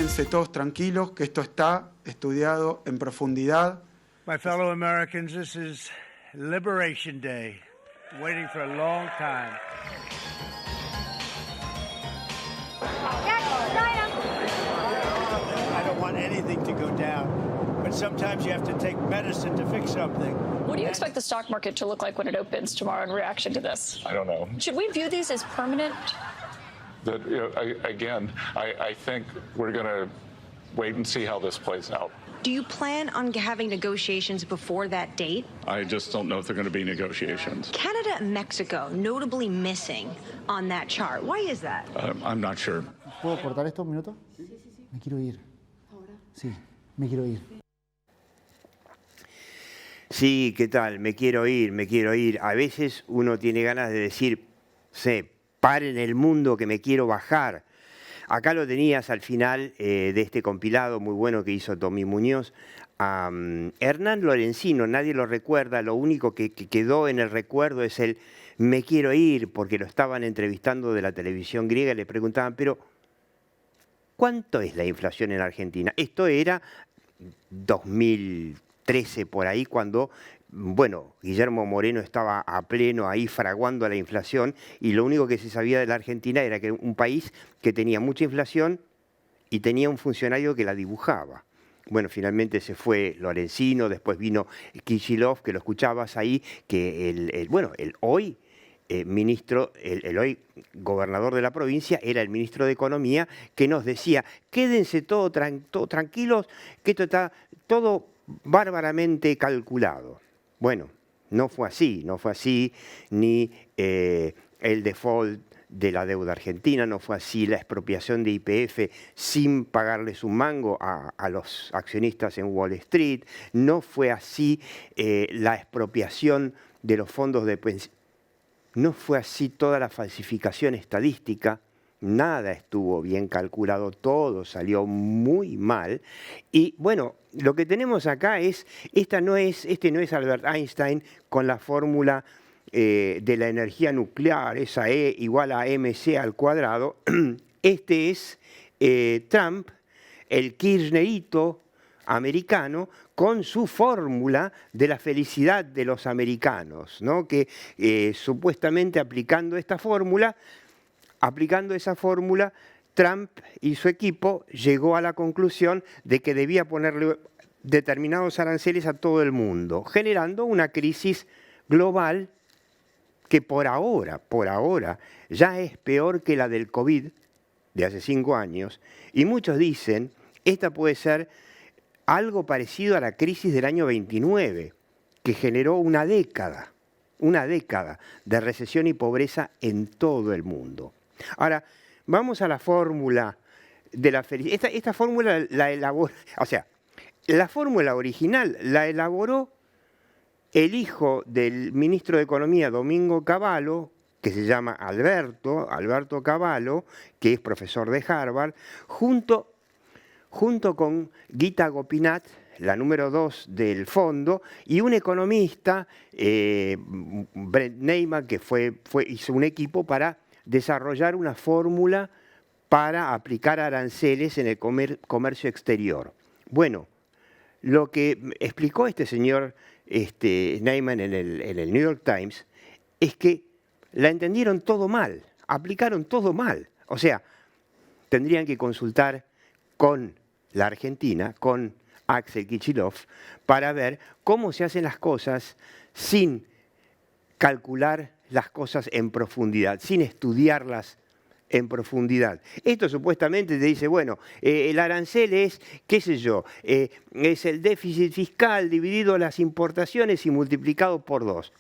quédense todos tranquilos, que esto está estudiado en profundidad. My fellow Americans, this is Liberation Day. Waiting for a long time. I don't want anything to go down, but sometimes you have to take medicine to fix something. What do you expect the stock market to look like when it opens tomorrow in reaction to this? I don't know. Should we view these as permanent? That, I think we're going to wait and see how this plays out. Do you plan on having negotiations before that date? I just don't know if there are going to be negotiations. Canada and Mexico notably missing on that chart. Why is that? I'm not sure. ¿Puedo cortar esto un minuto? Me quiero ir. ¿Ahora? Sí, me quiero ir. Sí, ¿qué tal? Me quiero ir, me quiero ir. A veces uno tiene ganas de decir, paren el mundo que me quiero bajar. Acá lo tenías al final de este compilado muy bueno que hizo Tommy Muñoz. Hernán Lorenzino, nadie lo recuerda, lo único que quedó en el recuerdo es el me quiero ir, porque lo estaban entrevistando de la televisión griega y le preguntaban, pero ¿cuánto es la inflación en Argentina? Esto era 2013 por ahí, cuando, bueno, Guillermo Moreno estaba a pleno ahí fraguando la inflación y lo único que se sabía de la Argentina era que era un país que tenía mucha inflación y tenía un funcionario que la dibujaba. Bueno, finalmente se fue Lorenzino, después vino Kicillof, que lo escuchabas ahí, que el hoy ministro, el hoy gobernador de la provincia, era el ministro de Economía, que nos decía, quédense todo tranquilos, que esto está todo bárbaramente calculado. Bueno, no fue así, ni el default de la deuda argentina, no fue así la expropiación de YPF sin pagarles un mango a los accionistas en Wall Street, no fue así la expropiación de los fondos de pensión, no fue así toda la falsificación estadística, nada estuvo bien calculado, todo salió muy mal. Y bueno, lo que tenemos acá es, este no es Albert Einstein con la fórmula de la energía nuclear, esa E igual a mc al cuadrado. Este es Trump, el kirchnerito americano, con su fórmula de la felicidad de los americanos, ¿no? Que supuestamente aplicando esa fórmula, Trump y su equipo llegó a la conclusión de que debía ponerle determinados aranceles a todo el mundo, generando una crisis global que por ahora ya es peor que la del COVID de hace 5 años, y muchos dicen, esta puede ser algo parecido a la crisis del año 29, que generó una década de recesión y pobreza en todo el mundo. Ahora, vamos a la fórmula de la felicidad. Esta fórmula la elaboró, o sea, la fórmula original la elaboró el hijo del ministro de Economía, Domingo Cavallo, que se llama Alberto Cavallo, que es profesor de Harvard, junto con Gita Gopinath, la número 2 del fondo, y un economista, Brent Neyman, que hizo un equipo para desarrollar una fórmula para aplicar aranceles en el comercio exterior. Bueno, lo que explicó este señor Neyman en el New York Times es que la entendieron todo mal, aplicaron todo mal. O sea, tendrían que consultar con la Argentina, con Axel Kicillof, para ver cómo se hacen las cosas sin calcular las cosas en profundidad, sin estudiarlas en profundidad. Esto supuestamente te dice, bueno, el arancel es, qué sé yo, es el déficit fiscal dividido las importaciones y multiplicado por 2.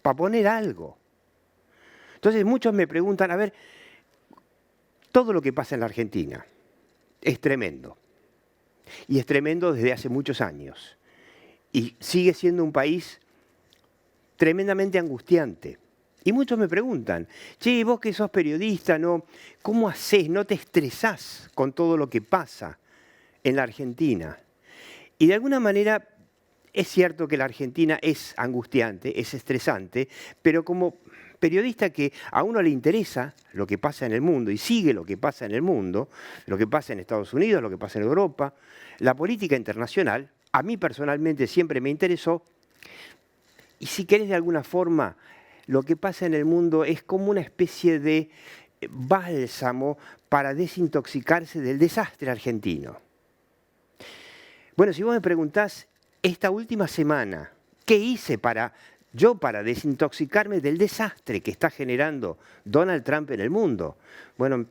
Para poner algo. Entonces muchos me preguntan, a ver, todo lo que pasa en la Argentina es tremendo. Y es tremendo desde hace muchos años. Y sigue siendo un país tremendamente angustiante. Y muchos me preguntan, che, vos que sos periodista, ¿no? ¿Cómo hacés? ¿No te estresás con todo lo que pasa en la Argentina? Y de alguna manera es cierto que la Argentina es angustiante, es estresante, pero periodista que a uno le interesa lo que pasa en el mundo y sigue lo que pasa en el mundo, lo que pasa en Estados Unidos, lo que pasa en Europa, la política internacional, a mí personalmente siempre me interesó. Y si querés de alguna forma, lo que pasa en el mundo es como una especie de bálsamo para desintoxicarse del desastre argentino. Bueno, si vos me preguntás, esta última semana, ¿qué hice para desintoxicarme del desastre que está generando Donald Trump en el mundo? Bueno,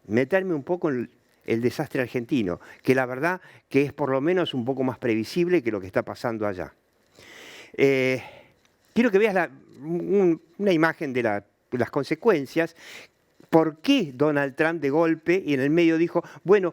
meterme un poco en el desastre argentino, que la verdad que es por lo menos un poco más previsible que lo que está pasando allá. Quiero que veas una imagen de las consecuencias. ¿Por qué Donald Trump de golpe y en el medio dijo, bueno,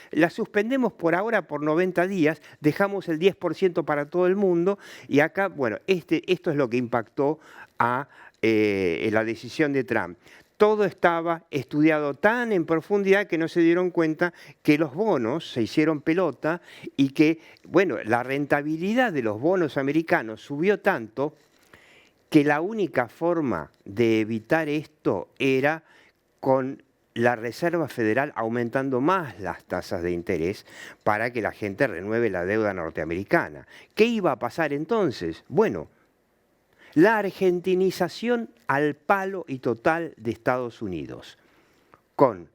las suspendemos por ahora por 90 días, dejamos el 10% para todo el mundo y acá, bueno, esto es lo que impactó a la decisión de Trump. Todo estaba estudiado tan en profundidad que no se dieron cuenta que los bonos se hicieron pelota y que, bueno, la rentabilidad de los bonos americanos subió tanto que la única forma de evitar esto era con la Reserva Federal aumentando más las tasas de interés para que la gente renueve la deuda norteamericana. ¿Qué iba a pasar entonces? Bueno, la argentinización al palo y total de Estados Unidos, con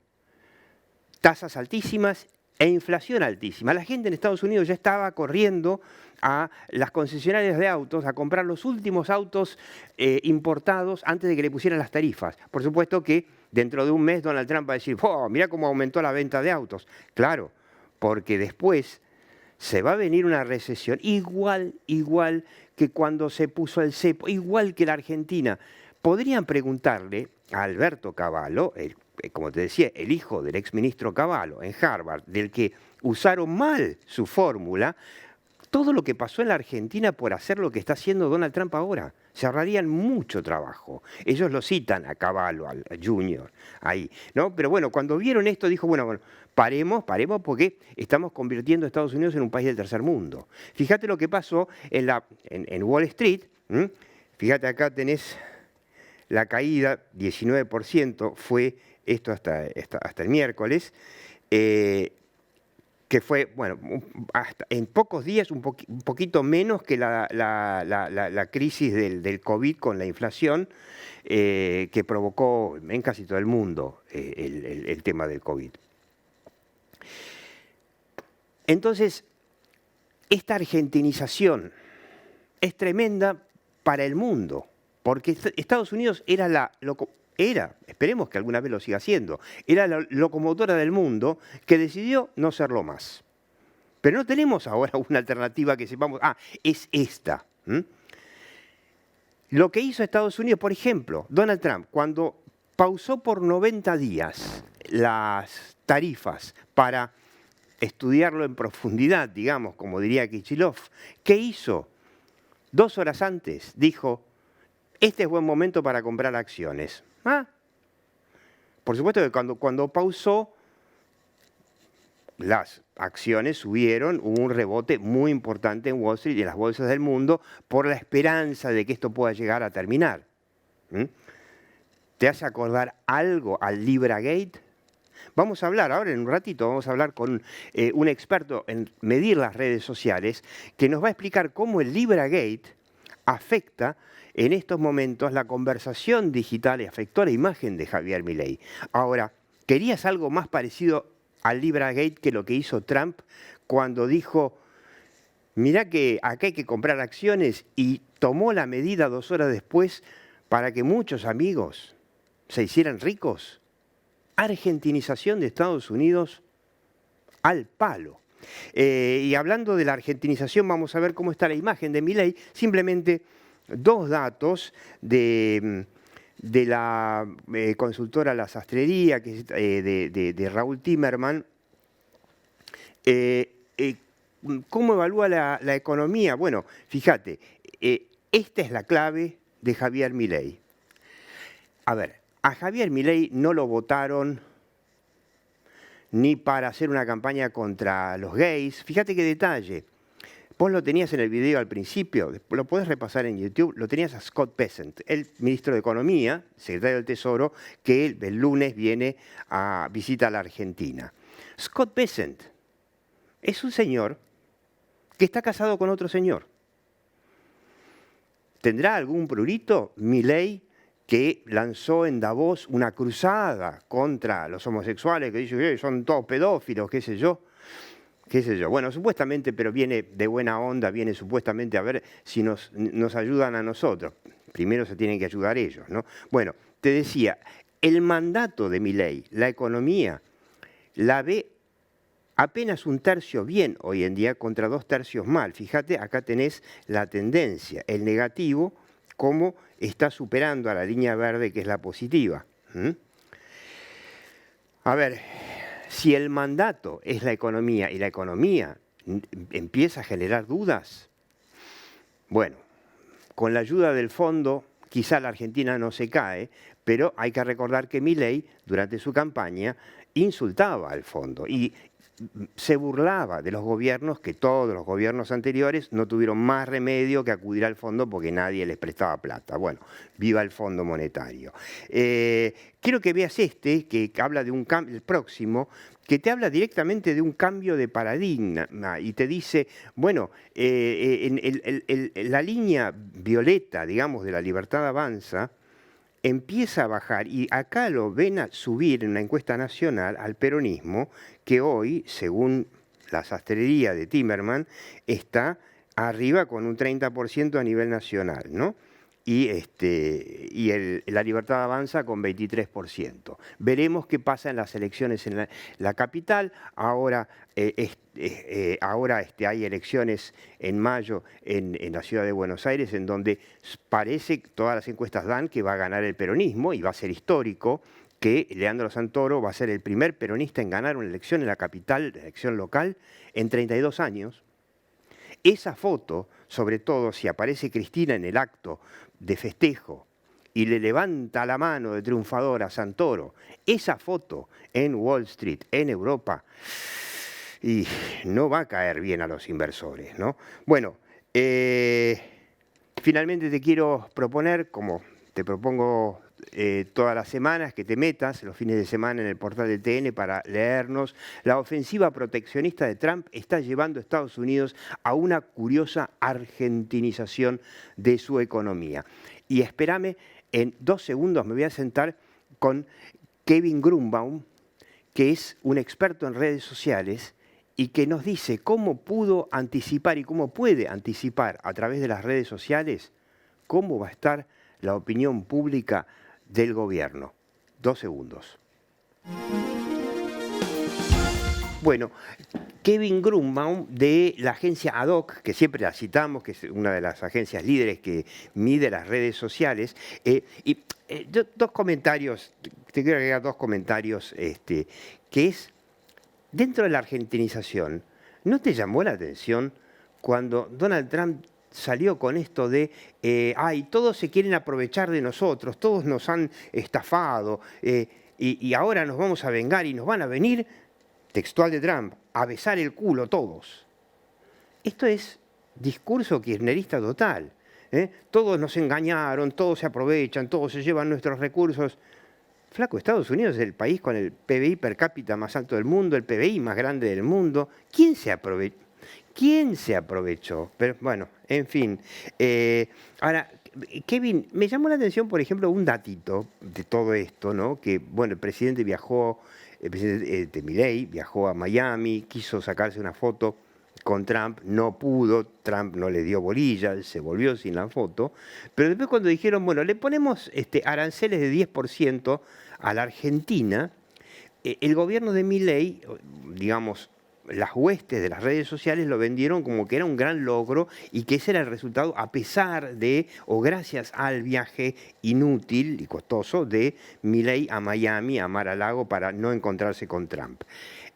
tasas altísimas e inflación altísima. La gente en Estados Unidos ya estaba corriendo a las concesionarias de autos a comprar los últimos autos importados antes de que le pusieran las tarifas. Por supuesto que dentro de un mes Donald Trump va a decir, oh, mirá cómo aumentó la venta de autos. Claro, porque después se va a venir una recesión igual que cuando se puso el cepo, igual que la Argentina. Podrían preguntarle a Alberto Cavallo, como te decía, el hijo del exministro Cavallo en Harvard, del que usaron mal su fórmula, todo lo que pasó en la Argentina por hacer lo que está haciendo Donald Trump ahora. Se ahorrarían mucho trabajo. Ellos lo citan a Cavallo, al Junior, ahí, ¿no? Pero bueno, cuando vieron esto, dijo, bueno, paremos porque estamos convirtiendo a Estados Unidos en un país del tercer mundo. Fíjate lo que pasó en Wall Street. Fíjate, acá tenés la caída, 19%, fue esto hasta el miércoles, que fue, bueno, hasta en pocos días un poquito menos que la crisis del COVID con la inflación que provocó en casi todo el mundo el tema del COVID. Entonces, esta argentinización es tremenda para el mundo, porque Estados Unidos era, esperemos que alguna vez lo siga siendo, era la locomotora del mundo que decidió no serlo más. Pero no tenemos ahora una alternativa que sepamos, es esta. Lo que hizo Estados Unidos, por ejemplo, Donald Trump, cuando pausó por 90 días las tarifas para estudiarlo en profundidad, digamos, como diría Kicillof, ¿qué hizo? 2 horas antes dijo, este es buen momento para comprar acciones. Por supuesto que cuando pausó, las acciones subieron, hubo un rebote muy importante en Wall Street y en las bolsas del mundo por la esperanza de que esto pueda llegar a terminar. ¿Te hace acordar algo al LibraGate? Vamos a hablar ahora en un ratito, vamos a hablar con un experto en medir las redes sociales que nos va a explicar cómo el LibraGate afecta en estos momentos la conversación digital y afectó la imagen de Javier Milei. Ahora, ¿querías algo más parecido al LibraGate que lo que hizo Trump cuando dijo, mirá que acá hay que comprar acciones y tomó la medida 2 horas después para que muchos amigos se hicieran ricos? Argentinización de Estados Unidos al palo. Y hablando de la argentinización, vamos a ver cómo está la imagen de Milei. Simplemente 2 datos de la consultora La Sastrería, que es de Raúl Timerman. ¿Cómo evalúa la economía? Bueno, fíjate, esta es la clave de Javier Milei. A ver, a Javier Milei no lo votaron ni para hacer una campaña contra los gays. Fíjate qué detalle. Vos lo tenías en el video al principio, lo podés repasar en YouTube, lo tenías a Scott Bessent, el ministro de Economía, secretario del Tesoro, que el lunes viene a visitar la Argentina. Scott Bessent es un señor que está casado con otro señor. ¿Tendrá algún prurito? Milei, que lanzó en Davos una cruzada contra los homosexuales, que dice que son todos pedófilos, qué sé yo. Bueno, supuestamente, pero viene de buena onda, viene supuestamente a ver si nos ayudan a nosotros. Primero se tienen que ayudar ellos, ¿no? Bueno, te decía, el mandato de Milei, la economía, la ve apenas un tercio bien hoy en día contra 2 tercios mal. Fíjate, acá tenés la tendencia, el negativo, cómo está superando a la línea verde, que es la positiva. A ver, si el mandato es la economía y la economía empieza a generar dudas, bueno, con la ayuda del fondo, quizá la Argentina no se cae, pero hay que recordar que Milei, durante su campaña, insultaba al fondo y se burlaba de los gobiernos, que todos los gobiernos anteriores no tuvieron más remedio que acudir al fondo porque nadie les prestaba plata. Bueno, viva el Fondo Monetario. Quiero que veas que habla de un cambio, el próximo, que te habla directamente de un cambio de paradigma y te dice, bueno, la línea violeta, digamos, de la Libertad Avanza, empieza a bajar, y acá lo ven a subir en una encuesta nacional al peronismo, que hoy, según la sastrería de Timerman, está arriba con un 30% a nivel nacional, ¿no? Y la Libertad Avanza con 23%. Veremos qué pasa en las elecciones en la capital. Ahora hay elecciones en mayo en la ciudad de Buenos Aires, en donde parece, todas las encuestas dan que va a ganar el peronismo, y va a ser histórico que Leandro Santoro va a ser el primer peronista en ganar una elección en la capital, elección local, en 32 años. Esa foto, sobre todo si aparece Cristina en el acto de festejo y le levanta la mano de triunfador a Santoro, esa foto en Wall Street, en Europa, y no va a caer bien a los inversores, ¿no? Bueno, finalmente te quiero proponer, como te propongo todas las semanas, que te metas los fines de semana en el portal de TN para leernos. La ofensiva proteccionista de Trump está llevando a Estados Unidos a una curiosa argentinización de su economía. Y espérame, en 2 segundos me voy a sentar con Kevin Grunbaum, que es un experto en redes sociales y que nos dice cómo pudo anticipar y cómo puede anticipar a través de las redes sociales cómo va a estar la opinión pública del gobierno. 2 segundos. Bueno, Kevin Grunbaum, de la agencia Ad Hoc, que siempre la citamos, que es una de las agencias líderes que mide las redes sociales, yo, 2 comentarios, te quiero agregar 2 comentarios, que es, dentro de la argentinización, ¿no te llamó la atención cuando Donald Trump salió con esto de, todos se quieren aprovechar de nosotros, todos nos han estafado, y ahora nos vamos a vengar y nos van a venir, textual de Trump, a besar el culo todos? Esto es discurso kirchnerista total. Todos nos engañaron, todos se aprovechan, todos se llevan nuestros recursos. Flaco, Estados Unidos es el país con el PBI per cápita más alto del mundo, el PBI más grande del mundo. ¿Quién se aprovechó? ¿Quién se aprovechó? Pero bueno, en fin. Ahora, Kevin, me llamó la atención, por ejemplo, un datito de todo esto, ¿no? Que, bueno, el presidente Milei viajó a Miami, quiso sacarse una foto con Trump, no pudo, Trump no le dio bolilla, él se volvió sin la foto, pero después cuando dijeron, bueno, le ponemos aranceles de 10% a la Argentina, el gobierno de Milei, digamos, las huestes de las redes sociales lo vendieron como que era un gran logro y que ese era el resultado a pesar de, o gracias al viaje inútil y costoso de Milei a Miami, a Mar-a-Lago, para no encontrarse con Trump.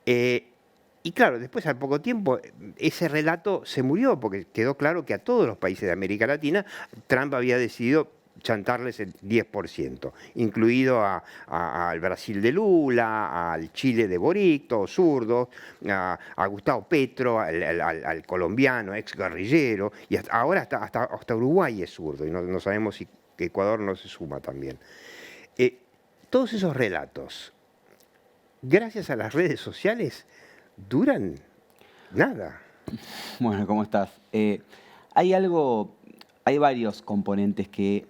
Y claro, después al poco tiempo ese relato se murió porque quedó claro que a todos los países de América Latina Trump había decidido chantarles el 10%, incluido al Brasil de Lula, al Chile de Boric, todos zurdos, a Gustavo Petro, al colombiano, ex guerrillero, y ahora hasta Uruguay es zurdo, y no sabemos si Ecuador no se suma también. Todos esos relatos, gracias a las redes sociales, duran nada. Bueno, ¿cómo estás? Hay varios componentes que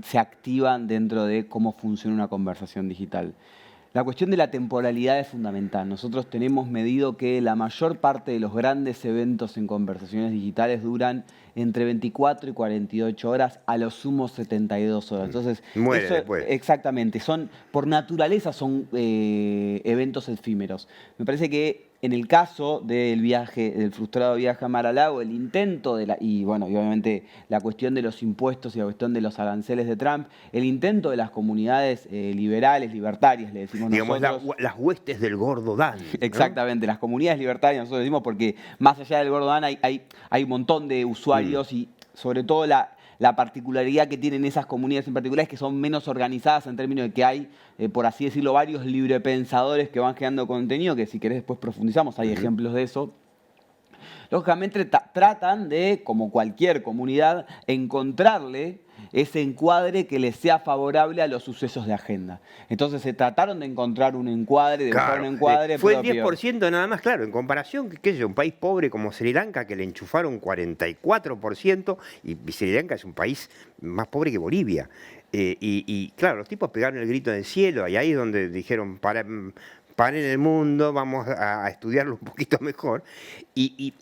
se activan dentro de cómo funciona una conversación digital. La cuestión de la temporalidad es fundamental. Nosotros tenemos medido que la mayor parte de los grandes eventos en conversaciones digitales duran entre 24 y 48 horas, a lo sumo 72 horas. Entonces, muere después. Exactamente. Por naturaleza son eventos efímeros. Me parece que en el caso del frustrado viaje a Mar-a-Lago, el intento y obviamente la cuestión de los impuestos y la cuestión de los aranceles de Trump, el intento de las comunidades liberales, libertarias, le decimos digamos, nosotros. las huestes del gordo Dan, ¿no? Exactamente, las comunidades libertarias, nosotros decimos, porque más allá del gordo Dan hay un montón de usuarios y sobre todo la particularidad que tienen esas comunidades en particular es que son menos organizadas en términos de que hay, por así decirlo, varios librepensadores que van generando contenido, que si querés después profundizamos, hay ejemplos de eso. Lógicamente tratan de, como cualquier comunidad, encontrarle ese encuadre que les sea favorable a los sucesos de agenda. Entonces se trataron de encontrar un encuadre, de buscar un encuadre fue propio. el 10% nada más, claro, en comparación, qué sé yo, un país pobre como Sri Lanka, que le enchufaron 44%, y Sri Lanka es un país más pobre que Bolivia. Y claro, los tipos pegaron el grito en el cielo, y ahí es donde dijeron, paren el mundo, vamos a estudiarlo un poquito mejor. Y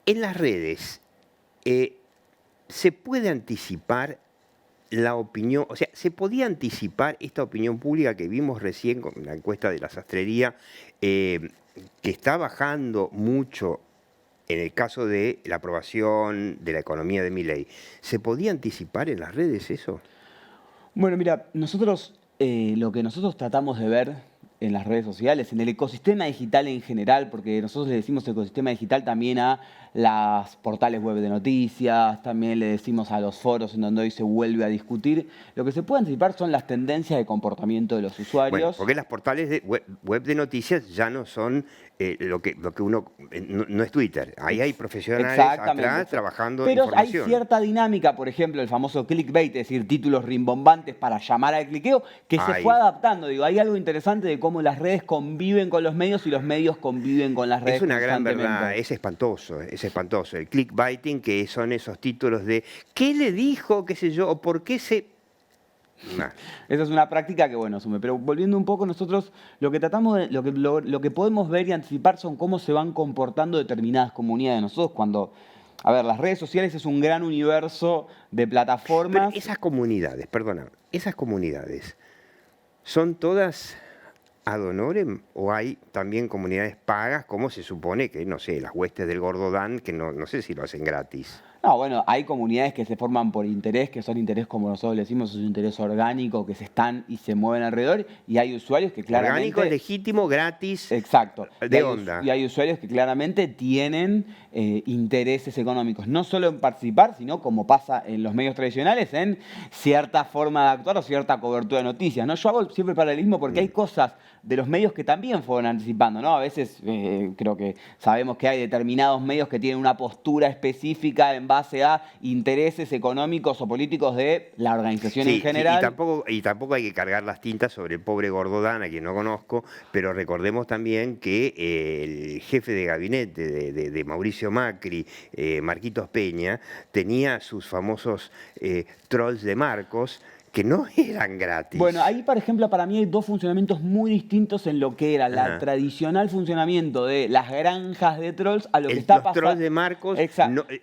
en las redes se puede anticipar la opinión, o sea, se podía anticipar esta opinión pública que vimos recién con la encuesta de la sastrería, que está bajando mucho en el caso de la aprobación de la economía de Milei. ¿Se podía anticipar en las redes eso? Bueno, mira, lo que nosotros tratamos de ver en las redes sociales, en el ecosistema digital en general, porque nosotros le decimos ecosistema digital también a las portales web de noticias, también le decimos a los foros en donde hoy se vuelve a discutir. Lo que se puede anticipar son las tendencias de comportamiento de los usuarios. Bueno, porque las portales de web de noticias ya no son lo que uno... No es Twitter. Ahí hay profesionales atrás trabajando información. Pero hay cierta dinámica, por ejemplo, el famoso clickbait, es decir, títulos rimbombantes para llamar al cliqueo, que se fue adaptando. Digo, hay algo interesante de cómo las redes conviven con los medios y los medios conviven con las redes. Es una gran verdad, es espantoso, el clickbaiting, que son esos títulos de ¿qué le dijo? ¿Qué sé yo? ¿O por qué se...? Nah. Esa es una práctica que, bueno, asume. Pero volviendo un poco, nosotros lo que tratamos de, lo que podemos ver y anticipar son cómo se van comportando determinadas comunidades. Nosotros cuando... A ver, las redes sociales es un gran universo de plataformas. Pero esas comunidades, perdona, esas comunidades, ¿son todas ad honorem o hay también comunidades pagas, como se supone que, no sé, las huestes del gordo Dan, que no sé si lo hacen gratis? No, bueno, hay comunidades que se forman por interés, que son interés, como nosotros le decimos, es un interés orgánico, que se están y se mueven alrededor, y hay usuarios que claramente... Orgánico, legítimo, gratis. Exacto. De onda. Y hay usuarios que claramente tienen intereses económicos, no solo en participar, sino como pasa en los medios tradicionales, en cierta forma de actuar o cierta cobertura de noticias, ¿no? Yo hago siempre el paralelismo porque hay cosas de los medios que también fueron anticipando, ¿no? A veces creo que sabemos que hay determinados medios que tienen una postura específica en base a intereses económicos o políticos de la organización en general. Y tampoco hay que cargar las tintas sobre el pobre gordo Dan, a quien no conozco, pero recordemos también que el jefe de gabinete de Mauricio Macri, Marquitos Peña, tenía sus famosos trolls de Marcos, que no eran gratis. Bueno, ahí, por ejemplo, para mí hay dos funcionamientos muy distintos en lo que era la tradicional funcionamiento de las granjas de trolls a lo que está pasando. Los trolls de Marcos,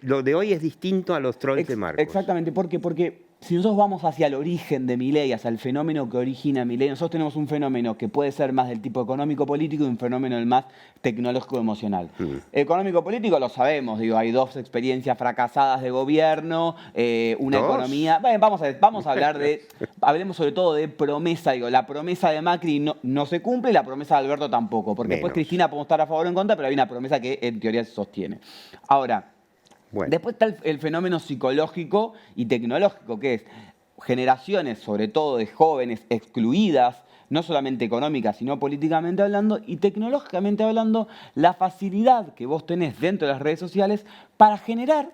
lo de hoy es distinto a los trolls de Marcos. Exactamente, porque si nosotros vamos hacia el origen de Milei, hacia el fenómeno que origina Milei, nosotros tenemos un fenómeno que puede ser más del tipo económico-político y un fenómeno más tecnológico-emocional. Económico-político lo sabemos, digo, hay dos experiencias fracasadas de gobierno, una economía... Bueno, vamos a hablar hablemos sobre todo de promesa, digo, la promesa de Macri no se cumple y la promesa de Alberto tampoco, porque después Cristina podemos estar a favor o en contra, pero hay una promesa que en teoría se sostiene. Ahora, Bueno. Después está el fenómeno psicológico y tecnológico, que es generaciones, sobre todo de jóvenes, excluidas, no solamente económicas, sino políticamente hablando, y tecnológicamente hablando, la facilidad que vos tenés dentro de las redes sociales para generar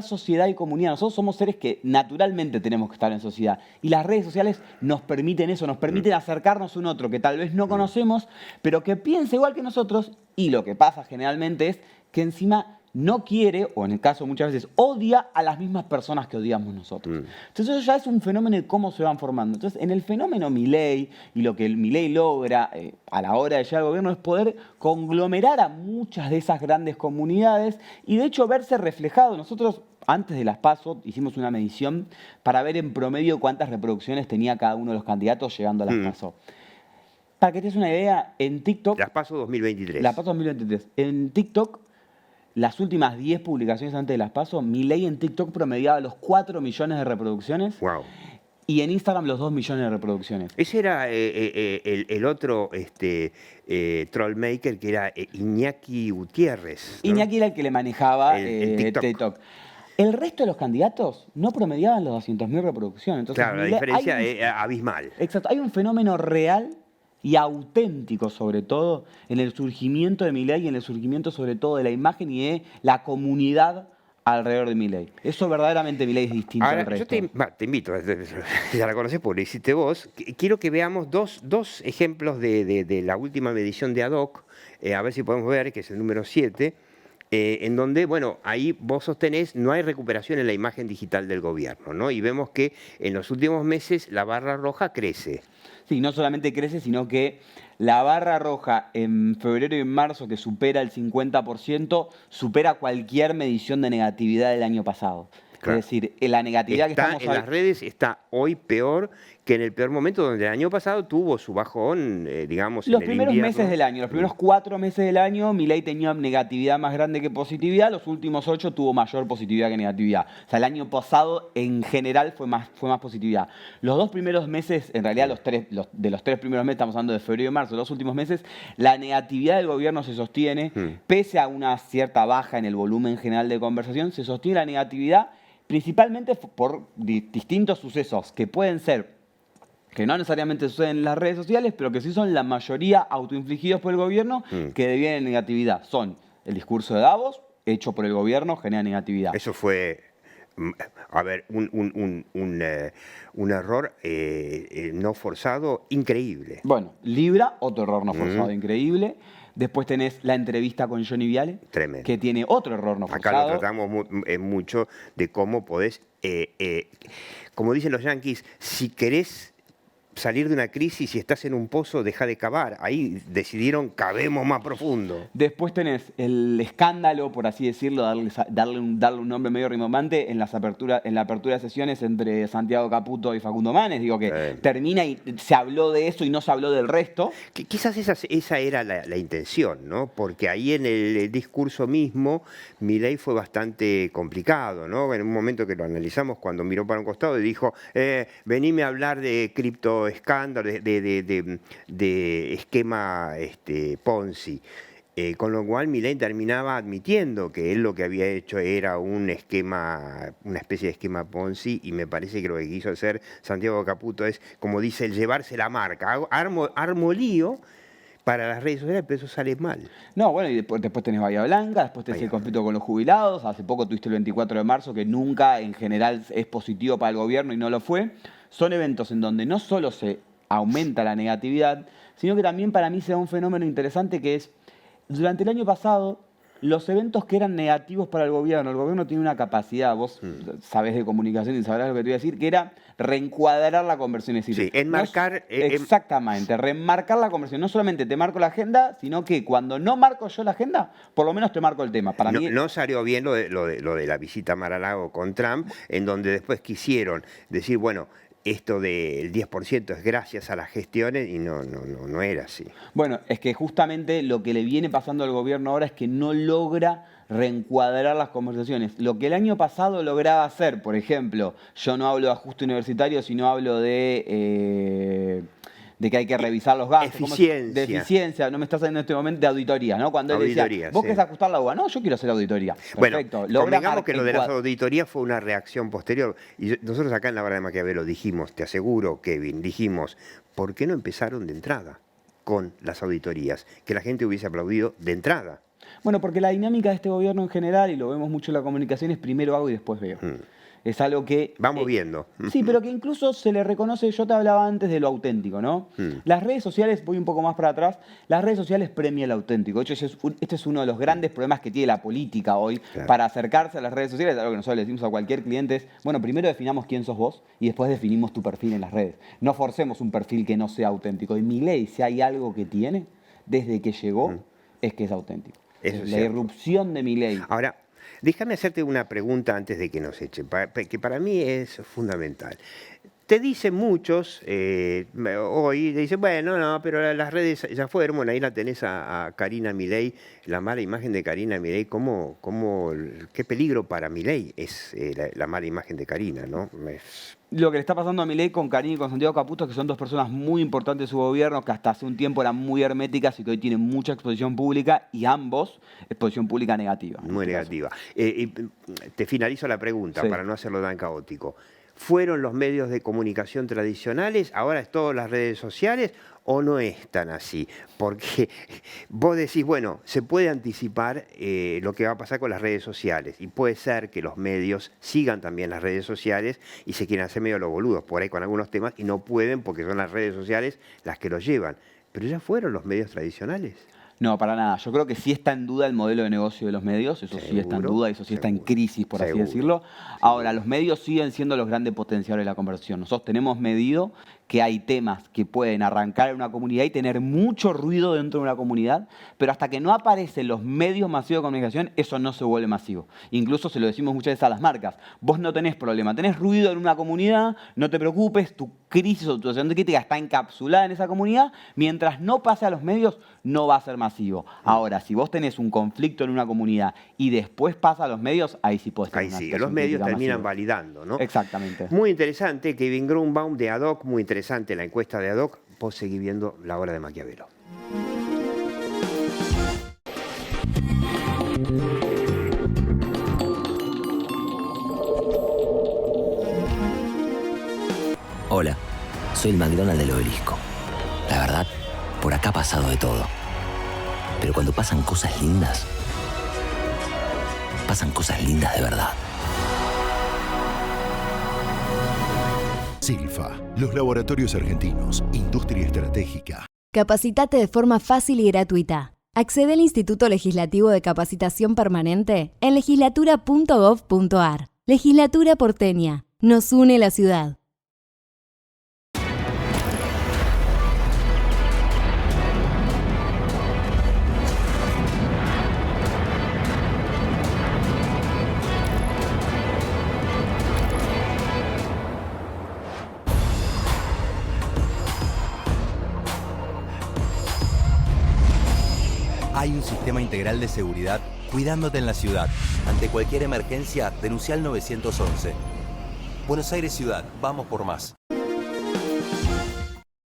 sociedad y comunidad. Nosotros somos seres que naturalmente tenemos que estar en sociedad. Y las redes sociales nos permiten eso, nos permiten acercarnos a un otro que tal vez no conocemos, pero que piensa igual que nosotros. Y lo que pasa generalmente es que encima no quiere, o en el caso muchas veces odia a las mismas personas que odiamos nosotros. Entonces eso ya es un fenómeno de cómo se van formando. Entonces en el fenómeno Milei y lo que el Milei logra a la hora de llegar al gobierno es poder conglomerar a muchas de esas grandes comunidades y de hecho verse reflejado. Nosotros antes de las PASO hicimos una medición para ver en promedio cuántas reproducciones tenía cada uno de los candidatos llegando a las PASO. Para que te des una idea, en TikTok... Las PASO 2023. Las PASO 2023. En TikTok, las últimas 10 publicaciones antes de las PASO, Milei en TikTok promediaba los 4 millones de reproducciones. Wow. Y en Instagram los 2 millones de reproducciones. Ese era el otro trollmaker que era Iñaki Gutiérrez, ¿no? Iñaki era el que le manejaba el TikTok. TikTok. El resto de los candidatos no promediaban los 200.000 reproducciones. Entonces, Claro, la Milei, diferencia es abismal. Exacto, hay un fenómeno real y auténtico, sobre todo, en el surgimiento de Milei y en el surgimiento, sobre todo, de la imagen y de la comunidad alrededor de Milei. Eso verdaderamente Milei es distinto Ahora, al resto. yo te invito, ya la conoces porque lo hiciste vos. Quiero que veamos dos ejemplos de la última medición de ADOC, a ver si podemos ver, que es el número 7, en donde, bueno, ahí vos sostenés, no hay recuperación en la imagen digital del gobierno, ¿no? Y vemos que en los últimos meses la barra roja crece. Sí, no solamente crece, sino que la barra roja en febrero y en marzo, que supera el 50%, supera cualquier medición de negatividad del año pasado. Claro. Es decir, la negatividad que estamos en las redes está hoy peor que en el peor momento, donde el año pasado tuvo su bajón, digamos, los en el primeros invierno. meses del año, los primeros 4 meses del año, Milei tenía negatividad más grande que positividad, los últimos 8 tuvo mayor positividad que negatividad. O sea, el año pasado en general fue más positividad. Los 2 primeros meses, en realidad de los 3 primeros meses, estamos hablando de febrero y marzo, los últimos meses, la negatividad del gobierno se sostiene, pese a una cierta baja en el volumen general de conversación, se sostiene la negatividad principalmente por distintos sucesos que pueden ser que no necesariamente suceden en las redes sociales, pero que sí son la mayoría autoinfligidos por el gobierno, que devienen en negatividad. Son el discurso de Davos, hecho por el gobierno, genera negatividad. Eso fue, a ver, un error no forzado increíble. Bueno, Libra, otro error no forzado increíble. Después tenés la entrevista con Johnny Viale, Tremendo. que tiene otro error no forzado. Acá lo tratamos mucho de cómo podés, como dicen los yanquis, si querés salir de una crisis y estás en un pozo, deja de cavar. Ahí decidieron, cavemos más profundo. Después tenés el escándalo, por así decirlo, darle un nombre medio rimbombante en la apertura de sesiones entre Santiago Caputo y Facundo Manes. Digo que termina y se habló de eso y no se habló del resto. Quizás esa era la intención, ¿no? Porque ahí en el discurso mismo, Milei fue bastante complicado, ¿no? En un momento que lo analizamos, cuando miró para un costado y dijo, venime a hablar de criptoescándalo, de esquema Ponzi. Con lo cual Milei terminaba admitiendo que él lo que había hecho era un esquema, una especie de esquema Ponzi, y me parece que lo que quiso hacer Santiago Caputo es, como dice, el llevarse la marca. Armo lío para las redes sociales, pero eso sale mal. No, bueno, y después tenés Bahía Blanca, después tenés el conflicto con los jubilados, hace poco tuviste el 24 de marzo, que nunca en general es positivo para el gobierno y no lo fue. Son eventos en donde no solo se aumenta la negatividad, sino que también para mí se da un fenómeno interesante que es, durante el año pasado, los eventos que eran negativos para el gobierno tiene una capacidad, vos sabés de comunicación y sabrás lo que te voy a decir, que era reencuadrar la conversión. Es decir, sí, enmarcar. Exactamente, remarcar la conversión. No solamente te marco la agenda, sino que cuando no marco yo la agenda, por lo menos te marco el tema. Para mí, no salió bien lo de la visita a Mar-a-Lago con Trump, en donde después quisieron decir, bueno, esto del 10% es gracias a las gestiones, y no era así. Bueno, es que justamente lo que le viene pasando al gobierno ahora es que no logra reencuadrar las conversaciones. Lo que el año pasado lograba hacer, por ejemplo, yo no hablo de ajuste universitario, sino hablo de de que hay que revisar los gastos. Eficiencia. De eficiencia, no me está saliendo en este momento de auditoría, ¿no? Cuando él decía, vos querés ajustar la UBA, no, yo quiero hacer auditoría. Perfecto. Bueno, convengamos que lo de las auditorías fue una reacción posterior. Y nosotros acá en la Hora de Maquiavelo dijimos, te aseguro, Kevin, dijimos, ¿por qué no empezaron de entrada con las auditorías? Que la gente hubiese aplaudido de entrada. Bueno, porque la dinámica de este gobierno en general, y lo vemos mucho en la comunicación, es primero hago y después veo. Es algo que... Vamos viendo. Sí, pero que incluso se le reconoce, yo te hablaba antes de lo auténtico, ¿no? Las redes sociales, voy un poco más para atrás, las redes sociales premian lo auténtico. De hecho, este es uno de los grandes problemas que tiene la política hoy para acercarse a las redes sociales. Algo que nosotros le decimos a cualquier cliente es, bueno, primero definamos quién sos vos y después definimos tu perfil en las redes. No forcemos un perfil que no sea auténtico. Y Milei, si hay algo que tiene desde que llegó, es que es auténtico. Eso es la irrupción de Milei. Ahora, déjame hacerte una pregunta antes de que nos echen, que para mí es fundamental. Te dicen muchos, hoy, dicen, bueno, no, pero las redes ya fueron, bueno, ahí la tenés a Karina Milei, la mala imagen de Karina Milei, qué peligro para Milei es la mala imagen de Karina, ¿no? Lo que le está pasando a Milei con Karina y con Santiago Caputo, que son dos personas muy importantes de su gobierno, que hasta hace un tiempo eran muy herméticas y que hoy tienen mucha exposición pública, y ambos exposición pública negativa. Muy negativa. Te finalizo la pregunta para no hacerlo tan caótico. ¿Fueron los medios de comunicación tradicionales, ahora es todo las redes sociales, o no es tan así? Porque vos decís, bueno, se puede anticipar lo que va a pasar con las redes sociales, y puede ser que los medios sigan también las redes sociales y se quieran hacer medio los boludos por ahí con algunos temas, y no pueden porque son las redes sociales las que los llevan. Pero ya fueron los medios tradicionales. No, para nada. Yo creo que sí está en duda el modelo de negocio de los medios, eso sí está en duda, eso sí está en crisis, por así decirlo. Ahora, los medios siguen siendo los grandes potenciales de la conversación. Nosotros tenemos medido que hay temas que pueden arrancar en una comunidad y tener mucho ruido dentro de una comunidad, pero hasta que no aparecen los medios masivos de comunicación, eso no se vuelve masivo. Incluso se lo decimos muchas veces a las marcas. Vos no tenés problema, tenés ruido en una comunidad, no te preocupes, tu crisis o tu situación de crítica está encapsulada en esa comunidad, mientras no pase a los medios, no va a ser masivo. Ahora, si vos tenés un conflicto en una comunidad y después pasa a los medios, ahí sí podés tener una situación los medios terminan validando, ¿no? Exactamente. Muy interesante, Kevin Grunbaum de ADOC, muy interesante la encuesta de ADOC. Vos seguís viendo La Hora de Maquiavelo. Hola, soy el McDonald's del Obelisco. La verdad, por acá ha pasado de todo. Pero cuando pasan cosas lindas de verdad. Silfa, los laboratorios argentinos, industria estratégica. Capacitate de forma fácil y gratuita. Accede al Instituto Legislativo de Capacitación Permanente en legislatura.gov.ar. Legislatura porteña. Nos une la ciudad. Hay un sistema integral de seguridad cuidándote en la ciudad. Ante cualquier emergencia, denuncia al 911. Buenos Aires Ciudad, vamos por más.